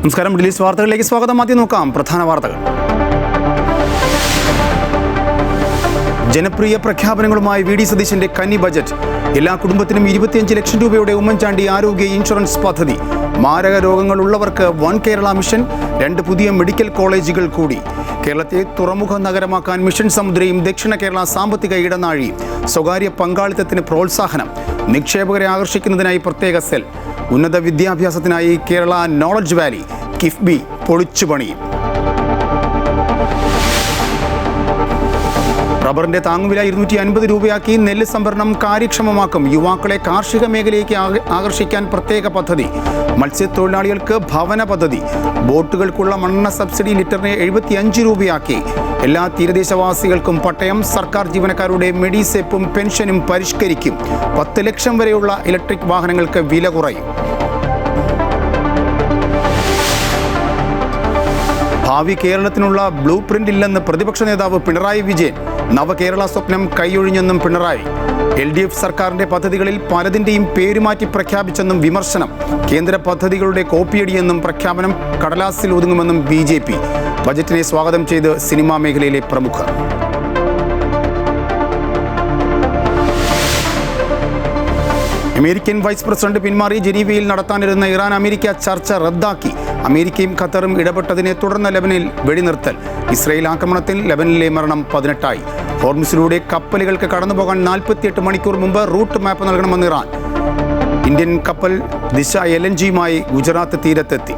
നമസ്കാരം. റിലീസ് വാർത്തകളിലേക്ക് സ്വാഗതം. ആദ്യം നോക്കാം പ്രധാന വാർത്തകൾ. ജനപ്രിയ പ്രഖ്യാപനങ്ങളുമായി വി ഡി സതീശന്റെ കന്നി ബജറ്റ്. എല്ലാ കുടുംബത്തിനും 25 ലക്ഷം രൂപയുടെ ഉമ്മൻചാണ്ടി ആരോഗ്യ ഇൻഷുറൻസ് പദ്ധതി. മാരക രോഗങ്ങളുള്ളവർക്ക് വൺ കേരള മിഷൻ. 2 പുതിയ മെഡിക്കൽ കോളേജുകൾ കൂടി. കേരളത്തെ തുറമുഖ നഗരമാക്കാൻ മിഷൻ സമുദ്രയും. ദക്ഷിണ കേരള സാമ്പത്തിക ഇടനാഴി. സ്വകാര്യ പങ്കാളിത്തത്തിന് പ്രോത്സാഹനം. നിക്ഷേപകരെ ആകർഷിക്കുന്നതിനായി പ്രത്യേക സെൽ. ഉന്നത വിദ്യാഭ്യാസത്തിനായി കേരള നോളജ് വാലി. കിഫ്ബി പൊളിച്ചുപണി. റബ്ബറിന്റെ താങ്ങുവില 250 രൂപയാക്കി. നെല്ല് സംഭരണം കാര്യക്ഷമമാക്കും. യുവാക്കളെ കാർഷിക മേഖലയിലേക്ക് ആകർഷിക്കാൻ പ്രത്യേക പദ്ധതി. മത്സ്യത്തൊഴിലാളികൾക്ക് ഭവന പദ്ധതി. ബോട്ടുകൾക്കുള്ള മണ്ണെണ്ണ സബ്സിഡി ലിറ്ററിന് 75 രൂപയാക്കി. എല്ലാ തീരദേശവാസികൾക്കും പട്ടയം. സർക്കാർ ജീവനക്കാരുടെ മെഡിസെപ്പും പെൻഷനും പരിഷ്കരിക്കും. 10 ലക്ഷം വരെയുള്ള ഇലക്ട്രിക് വാഹനങ്ങൾക്ക് വില കുറയും. ഭാവി കേരളത്തിനുള്ള ബ്ലൂ പ്രിന്റ് ഇല്ലെന്ന് പ്രതിപക്ഷ നേതാവ് പിണറായി വിജയൻ. നവകേരള സ്വപ്നം കൈയൊഴിഞ്ഞെന്നും പിണറായി. LDF സർക്കാരിന്റെ പദ്ധതികളിൽ പലതിൻ്റെയും പേരുമാറ്റി പ്രഖ്യാപിച്ചെന്നും വിമർശനം. കേന്ദ്ര പദ്ധതികളുടെ കോപ്പിയടിയെന്നും പ്രഖ്യാപനം കടലാസിൽ ഒതുങ്ങുമെന്നും BJP. ബജറ്റിനെ സ്വാഗതം ചെയ്ത് സിനിമാ മേഖലയിലെ പ്രമുഖർ. അമേരിക്കൻ വൈസ് പ്രസിഡന്റ് പിന്മാറി. ജനീവയിൽ നടത്താനിരുന്ന ഇറാൻ അമേരിക്ക ചർച്ച റദ്ദാക്കി. അമേരിക്കയും ഖത്തറും ഇടപെട്ടതിനെ തുടർന്ന് ലെബനിൽ വെടിനിർത്തൽ. ഇസ്രയേൽ ആക്രമണത്തിൽ ലെബനിലെ മരണം 18. ഹോർമുസിലൂടെ കപ്പലുകൾക്ക് കടന്നുപോകാൻ 48 മണിക്കൂർ മുമ്പ് റൂട്ട് മാപ്പ് നൽകണമെന്ന് ഇറാൻ. ഇന്ത്യൻ കപ്പൽ ദിശ LNGയുമായി ഗുജറാത്ത് തീരത്തെത്തി.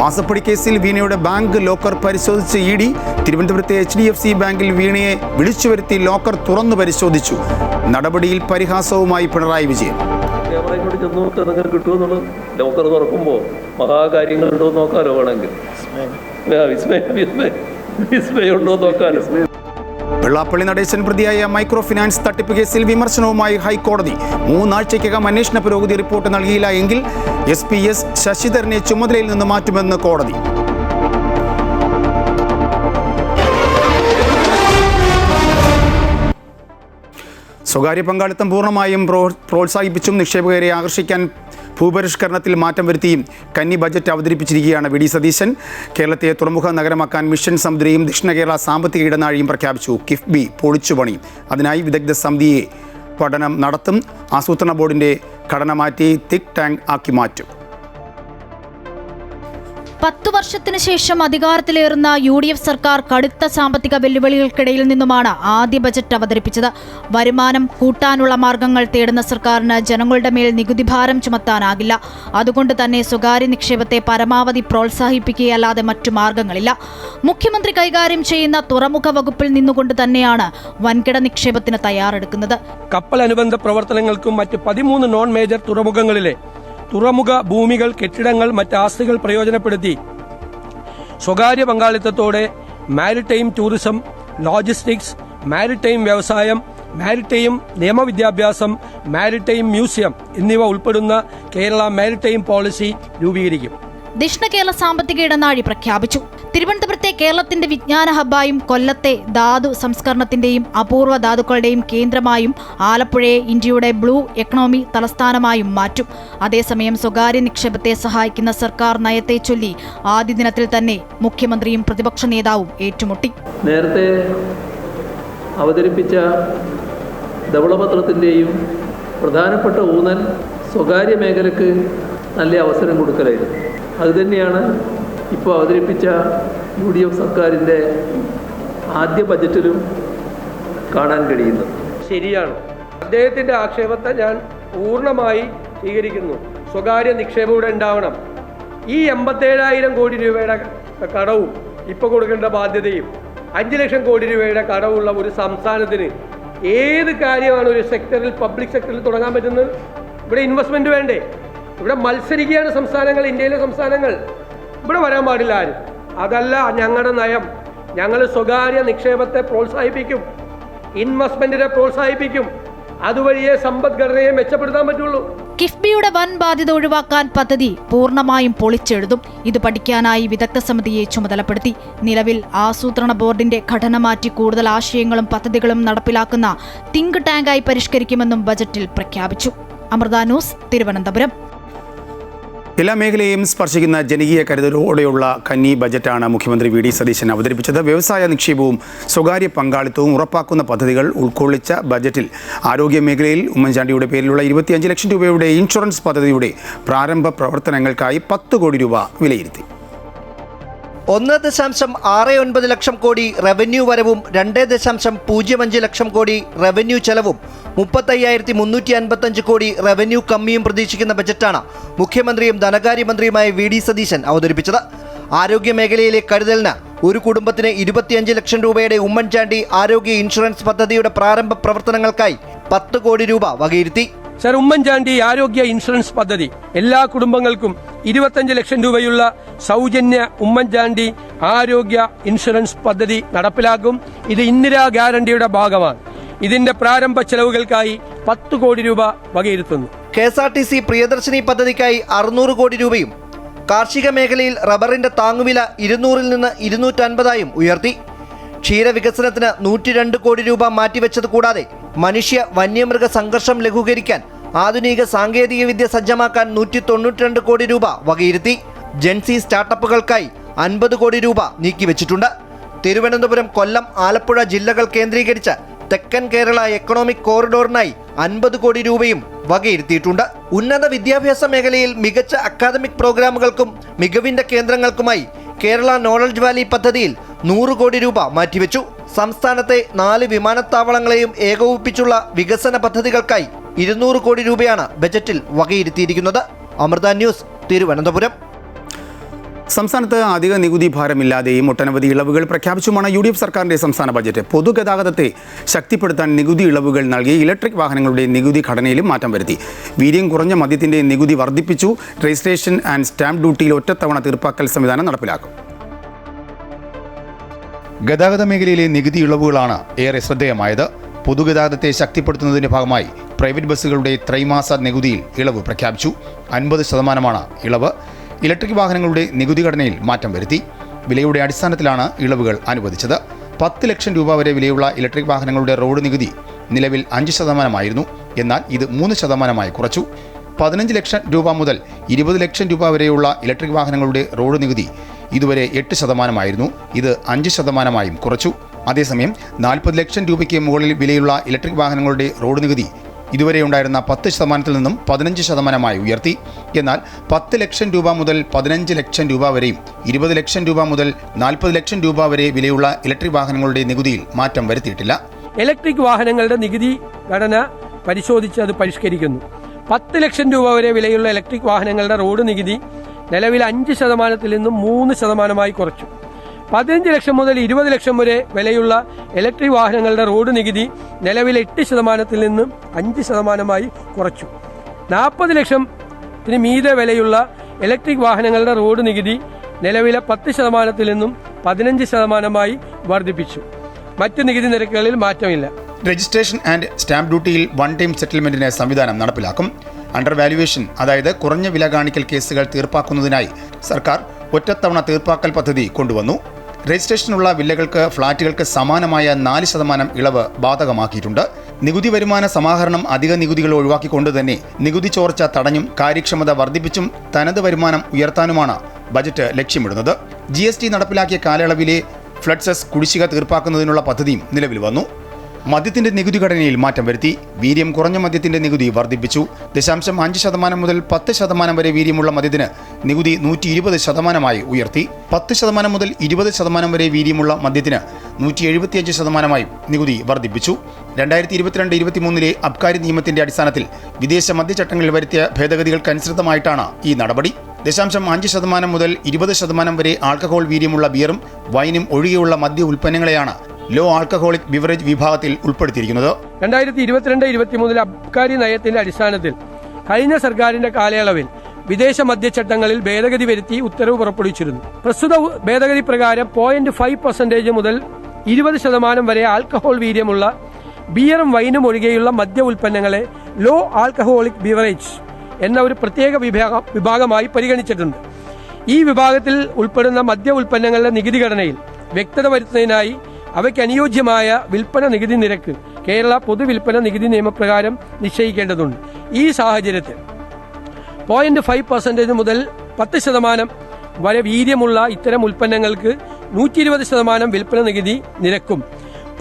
മാസപ്പടി കേസിൽ വീണയുടെ ബാങ്ക് ലോക്കർ പരിശോധിച്ച് ED. തിരുവനന്തപുരത്തെ HDFC ബാങ്കിൽ വീണയെ വിളിച്ചുവരുത്തി ലോക്കർ തുറന്നു പരിശോധിച്ചു. നടപടിയിൽ പരിഹാസവുമായി പിണറായി വിജയൻ. ക്യാമറയോട് ചെന്ന് നോക്കാൻ കിട്ടുമെന്നുള്ളത് ലോക്കർ തുറക്കുമ്പോൾ മഹാകാര്യങ്ങൾ ഉണ്ടോ നോക്കാലോ. വേണമെങ്കിൽ വിസ്മയുണ്ടോ നോക്കാലോ. വെള്ളാപ്പള്ളി നടേശൻ പ്രതിയായ മൈക്രോ ഫിനാൻസ് തട്ടിപ്പ് കേസിൽ വിമർശനവുമായി ഹൈക്കോടതി. 3 ആഴ്ചയ്ക്കകം അന്വേഷണ പുരോഗതി റിപ്പോർട്ട് നൽകിയില്ല എങ്കിൽ SPS ശശിധരനെ ചുമതലയിൽ നിന്ന് മാറ്റുമെന്ന് കോടതി. സ്വകാര്യ പങ്കാളിത്തം പൂർണ്ണമായും പ്രോത്സാഹിപ്പിച്ചും നിക്ഷേപകരെ ആകർഷിക്കാൻ ഭൂപരിഷ്കരണത്തിൽ മാറ്റം വരുത്തിയും കന്നി ബജറ്റ് അവതരിപ്പിച്ചിരിക്കുകയാണ് വി ഡി സതീശൻ. കേരളത്തെ തുറമുഖ നഗരമാക്കാൻ മിഷൻ സമുദ്രയും ദക്ഷിണ കേരള സാമ്പത്തിക ഇടനാഴിയും പ്രഖ്യാപിച്ചു. കിഫ്ബി പൊളിച്ചുപണി. അതിനായി വിദഗ്ധ സമിതിയെ പഠനം നടത്തും. ആസൂത്രണ ബോർഡിൻ്റെ ഘടന മാറ്റി തിക് ടാങ്ക് ആക്കി മാറ്റും. 10 വർഷത്തിന് ശേഷം അധികാരത്തിലേറുന്ന UDF സർക്കാർ കടുത്ത സാമ്പത്തിക വെല്ലുവിളികൾക്കിടയിൽ നിന്നുമാണ് ആദ്യ ബജറ്റ് അവതരിപ്പിച്ചത്. വരുമാനം കൂട്ടാനുള്ള മാർഗങ്ങൾ തേടുന്ന സർക്കാരിന് ജനങ്ങളുടെ മേൽ നികുതി ഭാരം ചുമത്താനാകില്ല. അതുകൊണ്ട് തന്നെ സ്വകാര്യ നിക്ഷേപത്തെ പരമാവധി പ്രോത്സാഹിപ്പിക്കുകയല്ലാതെ മറ്റു മാർഗങ്ങളില്ല. മുഖ്യമന്ത്രി കൈകാര്യം ചെയ്യുന്ന തുറമുഖ വകുപ്പിൽ നിന്നുകൊണ്ട് തന്നെയാണ് വൻകിട നിക്ഷേപത്തിന് തയ്യാറെടുക്കുന്നത്. കപ്പൽ അനുബന്ധ പ്രവർത്തനങ്ങൾക്കും മറ്റ് 13 നോൺ മേജർ തുറമുഖങ്ങളിലെ തുറമുഖ ഭൂമികൾ, കെട്ടിടങ്ങൾ, മറ്റ് ആസ്തികൾ പ്രയോജനപ്പെടുത്തി സ്വകാര്യ പങ്കാളിത്തത്തോടെ മാരിടൈം ടൂറിസം, ലോജിസ്റ്റിക്സ്, മാരിടൈം വ്യവസായം, മാരിടൈം നിയമവിദ്യാഭ്യാസം, മാരിടൈം മ്യൂസിയം എന്നിവ ഉൾപ്പെടുന്ന കേരള മാരിടൈം പോളിസി രൂപീകരിക്കും. ദക്ഷിണ കേരള സാമ്പത്തിക ഇടനാഴി പ്രഖ്യാപിച്ചു. തിരുവനന്തപുരത്തെ കേരളത്തിന്റെ വിജ്ഞാന ഹബ്ബായും കൊല്ലത്തെ ധാതു സംസ്കരണത്തിന്റെയും അപൂർവ ധാതുക്കളുടെയും കേന്ദ്രമായും ആലപ്പുഴയെ ഇന്ത്യയുടെ ബ്ലൂ എക്കണോമി തലസ്ഥാനമായും മാറ്റും. അതേസമയം സ്വകാര്യ നിക്ഷേപത്തെ സഹായിക്കുന്ന സർക്കാർ നയത്തെ ചൊല്ലി ആദ്യ ദിനത്തിൽ തന്നെ മുഖ്യമന്ത്രിയും പ്രതിപക്ഷ നേതാവും ഏറ്റുമുട്ടി. നേരത്തെ അവതരിപ്പിച്ച ധവളപത്രത്തിൻ്റെയും പ്രധാനപ്പെട്ട ഊന്നൽ സ്വകാര്യ മേഖലയ്ക്ക് നല്ല അവസരം കൊടുക്കലായിരുന്നു. അതുതന്നെയാണ് ഇപ്പോൾ അവതരിപ്പിച്ച UDF സർക്കാരിൻ്റെ ആദ്യ ബജറ്റിലും കാണാൻ കഴിയുന്നത്. ശരിയാണ്. അദ്ദേഹത്തിന്റെ ആക്ഷേപത്തെ ഞാൻ പൂർണ്ണമായി സ്വീകരിക്കുന്നു. സ്വകാര്യ നിക്ഷേപം ഇവിടെ ഉണ്ടാവണം. ഈ 87,000 കോടി രൂപയുടെ കടവും ഇപ്പോൾ കൊടുക്കേണ്ട ബാധ്യതയും 5 ലക്ഷം കോടി രൂപയുടെ കടവുള്ള ഒരു സംസ്ഥാനത്തിന് ഏത് കാര്യമാണ് ഒരു സെക്ടറിൽ, പബ്ലിക് സെക്ടറിൽ തുടങ്ങാൻ പറ്റുന്നത്? ഇവിടെ ഇൻവെസ്റ്റ്മെന്റ് വേണ്ടേ? ഇവിടെ മത്സരിക്കുകയാണ് സംസ്ഥാനങ്ങൾ, ഇന്ത്യയിലെ സംസ്ഥാനങ്ങൾ. ഇവിടെ വരാൻ പാടില്ല ആരും. അതല്ല ഞങ്ങളുടെ നയം. ഞങ്ങൾ സ്വകാര്യ നിക്ഷേപത്തെ പ്രോത്സാഹിപ്പിക്കും, ഇൻവെസ്റ്റ്മെന്റിനെ പ്രോത്സാഹിപ്പിക്കും. അതുവഴിയേ സമ്പദ്ഘടനയെ മെച്ചപ്പെടുത്താൻ പറ്റുള്ളൂ. കിഫ്ബിയുടെ വൻ ബാധ്യത ഒഴിവാക്കാൻ പദ്ധതി പൂർണ്ണമായും പൊളിച്ചെഴുതും. ഇത് പഠിക്കാനായി വിദഗ്ധ സമിതിയെ ചുമതലപ്പെടുത്തി. നിലവിൽ ആസൂത്രണ ബോർഡിന്റെ ഘടന മാറ്റി കൂടുതൽ ആശയങ്ങളും പദ്ധതികളും നടപ്പിലാക്കുന്ന തിങ്ക് ടാങ്കായി പരിഷ്കരിക്കുമെന്നും ബജറ്റിൽ പ്രഖ്യാപിച്ചു. അമൃത ന്യൂസ്, തിരുവനന്തപുരം. എല്ലാ മേഖലയെയും സ്പർശിക്കുന്ന ജനകീയ കരുതലോടെയുള്ള കന്നി ബജറ്റാണ് മുഖ്യമന്ത്രി വി ഡി സതീശൻ അവതരിപ്പിച്ചത്. വ്യവസായ നിക്ഷേപവും സ്വകാര്യ പങ്കാളിത്തവും ഉറപ്പാക്കുന്ന പദ്ധതികൾ ഉൾക്കൊള്ളിച്ച ബജറ്റിൽ ആരോഗ്യ മേഖലയിൽ ഉമ്മൻചാണ്ടിയുടെ പേരിലുള്ള 25 ലക്ഷം രൂപയുടെ ഇൻഷുറൻസ് പദ്ധതിയുടെ പ്രാരംഭ പ്രവർത്തനങ്ങൾക്കായി 10 കോടി രൂപ വിലയിരുത്തി. 1.69 ലക്ഷം കോടി റവന്യൂ വരവും 2.05 ലക്ഷം കോടി റവന്യൂ ചെലവും 35,355 കോടി റവന്യൂ കമ്മിയും പ്രതീക്ഷിക്കുന്ന ബജറ്റാണ് മുഖ്യമന്ത്രിയും ധനകാര്യമന്ത്രിയുമായ വി ഡി സതീശൻ അവതരിപ്പിച്ചത്. ആരോഗ്യ മേഖലയിലെ കരുതലിന് ഒരു കുടുംബത്തിന് 25 ലക്ഷം രൂപയുടെ ഉമ്മൻചാണ്ടി ആരോഗ്യ ഇൻഷുറൻസ് പദ്ധതിയുടെ പ്രാരംഭ പ്രവർത്തനങ്ങൾക്കായി 10 കോടി രൂപ വകയിരുത്തി. സർ, ഉമ്മൻചാണ്ടി ആരോഗ്യ ഇൻഷുറൻസ് പദ്ധതി എല്ലാ കുടുംബങ്ങൾക്കും 25 ലക്ഷം രൂപയുള്ള സൗജന്യ ഉമ്മൻചാണ്ടി ആരോഗ്യ ഇൻഷുറൻസ് പദ്ധതി നടപ്പിലാക്കും. ഇത് ഇന്ദിരാ ഗ്യാരണ്ടിയുടെ ഭാഗമാണ്. ഇതിന്റെ പ്രാരംഭ ചെലവുകൾക്കായി 10 കോടി രൂപ വകയിരുത്തുന്നു. KSRTC പ്രിയദർശിനി പദ്ധതിക്കായി 600 കോടി രൂപയും കാർഷിക മേഖലയിൽ റബ്ബറിന്റെ താങ്ങുവില 200-ൽ നിന്ന് 250-ആയും ഉയർത്തി. ക്ഷീരവികസനത്തിന് 102 കോടി രൂപ മാറ്റിവെച്ചത് കൂടാതെ മനുഷ്യ വന്യമൃഗ സംഘർഷം ലഘൂകരിക്കാൻ ആധുനിക സാങ്കേതിക വിദ്യ സജ്ജമാക്കാൻ 192 കോടി രൂപ വകയിരുത്തി. ജെൻസി സ്റ്റാർട്ടപ്പുകൾക്കായി 50 കോടി രൂപ നീക്കിവെച്ചിട്ടുണ്ട്. തിരുവനന്തപുരം, കൊല്ലം, ആലപ്പുഴ ജില്ലകൾ കേന്ദ്രീകരിച്ച് തെക്കൻ കേരള എക്കണോമിക് കോറിഡോറിനായി 50 കോടി രൂപയും വകയിരുത്തിയിട്ടുണ്ട്. ഉന്നത വിദ്യാഭ്യാസ മേഖലയിൽ മികച്ച അക്കാദമിക് പ്രോഗ്രാമുകൾക്കും മികവിന്റെ കേന്ദ്രങ്ങൾക്കുമായി കേരള നോളജ് വാലി പദ്ധതിയിൽ 100 കോടി രൂപ മാറ്റിവെച്ചു. സംസ്ഥാനത്തെ 4 വിമാനത്താവളങ്ങളെയും ഏകോപിപ്പിച്ചുള്ള വികസന പദ്ധതികൾക്കായി 200 കോടി രൂപയാണ് ബജറ്റിൽ വകയിരുത്തിയിരിക്കുന്നത്. അമൃത ന്യൂസ്, തിരുവനന്തപുരം. സംസ്ഥാനത്ത് അധിക നികുതി ഭാരമില്ലാതെയും ഒട്ടനവധി ഇളവുകൾ പ്രഖ്യാപിച്ചുമാണ് UDF സർക്കാരിന്റെ സംസ്ഥാന ബജറ്റ്. പൊതുഗതാഗതത്തെ ശക്തിപ്പെടുത്താൻ നികുതി ഇളവുകൾ നൽകി. ഇലക്ട്രിക് വാഹനങ്ങളുടെ നികുതി ഘടനയിലും മാറ്റം വരുത്തി. വീര്യം കുറഞ്ഞ മദ്യത്തിന്റെ നികുതി വർദ്ധിപ്പിച്ചു. രജിസ്ട്രേഷൻ ആൻഡ് സ്റ്റാമ്പ് ഡ്യൂട്ടിയിൽ ഒറ്റത്തവണ തീർപ്പാക്കൽ സംവിധാനം നടപ്പിലാക്കും. ഗതാഗത മേഖലയിലെ നികുതി ഇളവുകളാണ് ഏറെ ശ്രദ്ധേയമായത്. പൊതുഗതാഗതത്തെ ശക്തിപ്പെടുത്തുന്നതിന്റെ ഭാഗമായി പ്രൈവറ്റ് ബസ്സുകളുടെ ത്രൈമാസ നികുതിയിൽ ഇളവ് പ്രഖ്യാപിച്ചു. 50% ഇളവ്. ഇലക്ട്രിക് വാഹനങ്ങളുടെ നികുതി ഘടനയിൽ മാറ്റം വരുത്തി. വിലയുടെ അടിസ്ഥാനത്തിലാണ് ഇളവുകൾ അനുവദിച്ചത്. 10 ലക്ഷം രൂപ വരെ വിലയുള്ള ഇലക്ട്രിക് വാഹനങ്ങളുടെ റോഡ് നികുതി നിലവിൽ 5%, എന്നാൽ ഇത് 3% കുറച്ചു. 15 ലക്ഷം രൂപ മുതൽ 20 ലക്ഷം രൂപ വരെയുള്ള ഇലക്ട്രിക് വാഹനങ്ങളുടെ റോഡ് നികുതി ഇതുവരെ 8%, ഇത് 5% കുറച്ചു. അതേസമയം 40 ലക്ഷം രൂപയ്ക്ക് മുകളിൽ വിലയുള്ള ഇലക്ട്രിക് വാഹനങ്ങളുടെ റോഡ് നികുതി ഇതുവരെ ഉണ്ടായിരുന്ന 10% നിന്നും 15% ഉയർത്തി. എന്നാൽ 10 ലക്ഷം രൂപ മുതൽ 15 ലക്ഷം രൂപ വരെയും 20 ലക്ഷം രൂപ മുതൽ 40 ലക്ഷം രൂപ വരെ വിലയുള്ള ഇലക്ട്രിക് വാഹനങ്ങളുടെ നികുതിയിൽ മാറ്റം വരുത്തിയിട്ടില്ല. ഇലക്ട്രിക് വാഹനങ്ങളുടെ നികുതി ഘടന പരിശോധിച്ച് അത് പരിഷ്കരിക്കുന്നു. 10 ലക്ഷം രൂപ വരെ വിലയുള്ള ഇലക്ട്രിക് വാഹനങ്ങളുടെ റോഡ് നികുതി നിലവിൽ 5%-ൽ നിന്നും 3% കുറച്ചു. 15 ലക്ഷം മുതൽ 20 ലക്ഷം വരെ വിലയുള്ള ഇലക്ട്രിക് വാഹനങ്ങളുടെ റോഡ് നികുതി നിലവിൽ 8%-ൽ നിന്നും 5% കുറച്ചു. 40 ലക്ഷത്തിന് മീതെ വിലയുള്ള ഇലക്ട്രിക് വാഹനങ്ങളുടെ റോഡ് നികുതി നിലവിലെ 10%-ൽ നിന്നും 15% വർദ്ധിപ്പിച്ചു. മറ്റ് നികുതി നിരക്കുകളിൽ മാറ്റമില്ല. രജിസ്ട്രേഷൻ ആൻഡ് സ്റ്റാമ്പ് ഡ്യൂട്ടിയിൽ വൺ ടൈം സെറ്റിൽമെന്റിന് സംവിധാനം നടപ്പിലാക്കും. അണ്ടർ വാല്യുവേഷൻ, അതായത് കുറഞ്ഞ വില കാണിക്കൽ കേസുകൾ തീർപ്പാക്കുന്നതിനായി സർക്കാർ ഒറ്റത്തവണ തീർപ്പാക്കൽ പദ്ധതി കൊണ്ടുവന്നു. രജിസ്ട്രേഷനുള്ള വില്ലകൾക്ക് ഫ്ളാറ്റുകൾക്ക് സമാനമായ 4% ഇളവ് ബാധകമാക്കിയിട്ടുണ്ട്. നികുതി വരുമാന സമാഹരണം അധിക നികുതികൾ ഒഴിവാക്കിക്കൊണ്ട് തന്നെ നികുതി ചോർച്ച തടഞ്ഞും കാര്യക്ഷമത വർദ്ധിപ്പിച്ചും തനത് വരുമാനം ഉയർത്താനുമാണ് ബജറ്റ് ലക്ഷ്യമിടുന്നത്. GST നടപ്പിലാക്കിയ കാലയളവിലെ ഫ്ലഡ് സെസ് കുടിശ്ശിക തീർപ്പാക്കുന്നതിനുള്ള പദ്ധതിയും നിലവിൽ വന്നു. മദ്യത്തിന്റെ നികുതി ഘടനയിൽ മാറ്റം വരുത്തി. വീര്യം കുറഞ്ഞ മദ്യത്തിന്റെ നികുതി വർദ്ധിപ്പിച്ചു. 0.5% മുതൽ 10% വരെ വീര്യമുള്ള മദ്യത്തിന് നികുതി 120% ഉയർത്തി. 10% മുതൽ 20% വരെ വീര്യമുള്ള മദ്യത്തിന് 175% നികുതി വർദ്ധിപ്പിച്ചു. 2022-23 അബ്കാരി നിയമത്തിന്റെ അടിസ്ഥാനത്തിൽ വിദേശ മദ്യചട്ടങ്ങളിൽ വരുത്തിയ ഭേദഗതികൾക്കനുസൃതമായിട്ടാണ് ഈ നടപടി. 0.5% മുതൽ 20% വരെ ആൽക്കഹോൾ വീര്യമുള്ള ബിയറും വൈനും ഒഴികെയുള്ള മദ്യ ഉൽപ്പന്നങ്ങളെയാണ് ലോ ആൽക്കഹോളിക് ബിവറേജ് വിഭാഗത്തിൽ ഉൾപ്പെടുത്തിയിരിക്കുന്നത്. 2022-23 അബ്കാരി നയത്തിന്റെ അടിസ്ഥാനത്തിൽ കഴിഞ്ഞ സർക്കാരിന്റെ കാലയളവിൽ വിദേശ മദ്യചട്ടങ്ങളിൽ ഭേദഗതി വരുത്തി ഉത്തരവ് പുറപ്പെടുവിച്ചിരുന്നു. പ്രസ്തുത ഭേദഗതി പ്രകാരം 0.5% മുതൽ 20% വരെ ആൽക്കഹോൾ വീര്യമുള്ള ബിയറും വൈനും ഒഴികെയുള്ള മദ്യ ഉൽപ്പന്നങ്ങളെ ലോ ആൽക്കഹോളിക് ബിവറേജ് എന്ന ഒരു പ്രത്യേക വിഭാഗമായി പരിഗണിച്ചിട്ടുണ്ട്. ഈ വിഭാഗത്തിൽ ഉൾപ്പെടുന്ന മദ്യ ഉൽപ്പന്നങ്ങളുടെ നികുതി ഘടനയിൽ വ്യക്തത വരുത്തുന്നതിനായി അവയ്ക്ക് അനുയോജ്യമായ വിൽപ്പന നികുതി നിരക്ക് കേരള പൊതുവിൽപ്പന നികുതി നിയമപ്രകാരം നിശ്ചയിക്കേണ്ടതുണ്ട്. ഈ സാഹചര്യത്തിൽ 0.5% മുതൽ 10% വരെ വീര്യമുള്ള ഇത്തരം ഉൽപ്പന്നങ്ങൾക്ക് 120% വിൽപ്പന നികുതി നിരക്കും